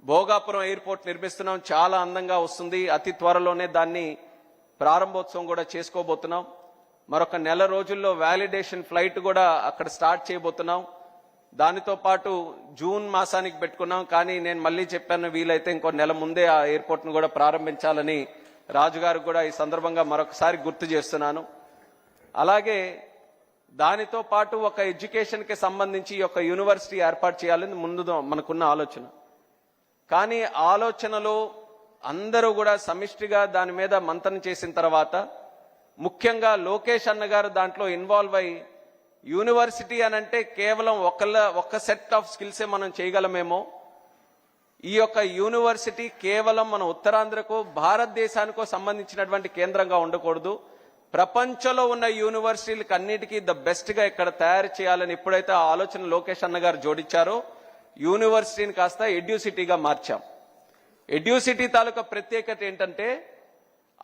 Bhogapuram airport నిర్మిస్తున్నాం, చాలా అందంగా వస్తుంది. అతి త్వరలోనే దాన్ని ప్రారంభోత్సవం కూడా చేసుకోబోతున్నాం. మరొక నెల రోజుల్లో వ్యాలిడేషన్ ఫ్లైట్ కూడా అక్కడ స్టార్ట్ చేయబోతున్నాం. దానితో పాటు జూన్ మాసానికి పెట్టుకున్నాం, కానీ నేను మళ్ళీ చెప్పాను, వీలైతే ఇంకో నెల ముందే ఆ ఎయిర్పోర్ట్ను కూడా ప్రారంభించాలని రాజుగారికి కూడా ఈ సందర్భంగా మరొకసారి గుర్తు చేస్తున్నాను. అలాగే దానితో పాటు ఒక ఎడ్యుకేషన్కి సంబంధించి ఒక యూనివర్సిటీ ఏర్పాటు చేయాలని ముందు మనకున్న ఆలోచన. కానీ ఆలోచనలో అందరూ కూడా సమిష్టిగా దాని మీద మంతనం చేసిన తర్వాత, ముఖ్యంగా లోకేష్ అన్న గారు దాంట్లో ఇన్వాల్వ్ అయ్యి, యూనివర్సిటీ అనంటే కేవలం ఒక సెట్ ఆఫ్ స్కిల్సే మనం చేయగలమేమో, ఈ యొక్క యూనివర్సిటీ కేవలం మన ఉత్తరాంధ్రకు భారతదేశానికో సంబంధించినటువంటి కేంద్రంగా ఉండకూడదు. ప్రపంచంలో ఉన్న యూనివర్సిటీలకు అన్నిటికీ ద బెస్ట్గా ఇక్కడ తయారు చేయాలని ఎప్పుడైతే ఆ ఆలోచన లోకేష్ అన్న గారు జోడించారో, యూనివర్సిటీని కాస్త ఎడ్యూసిటీగా మార్చాం. ఎడ్యూసిటీ తాలూకా ప్రత్యేకత ఏంటంటే,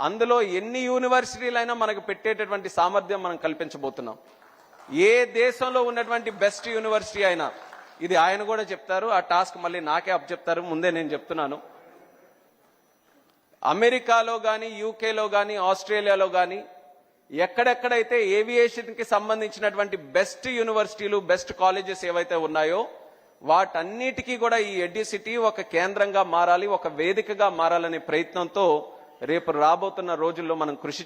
అందులో ఎన్ని యూనివర్సిటీలైనా మనకు పెట్టేటటువంటి సామర్థ్యం మనం కల్పించబోతున్నాం. ఏ దేశంలో ఉన్నటువంటి బెస్ట్ యూనివర్సిటీ అయినా, ఇది ఆయన కూడా చెప్తారు, ఆ టాస్క్ మళ్ళీ నాకే అప్పచెప్తారు, ముందే నేను చెప్తున్నాను. అమెరికాలో కానీ, యూకేలో కానీ, ఆస్ట్రేలియాలో కానీ ఎక్కడెక్కడైతే ఏవియేషన్కి సంబంధించినటువంటి బెస్ట్ యూనివర్సిటీలు, బెస్ట్ కాలేజెస్ ఏవైతే ఉన్నాయో, వాటన్నిటికీ కూడా ఈ ఎడ్యుసిటీ ఒక కేంద్రంగా మారాలి, ఒక వేదికగా మారాలనే ప్రయత్నంతో రేపు రాబోతున్న రోజుల్లో మనం కృషి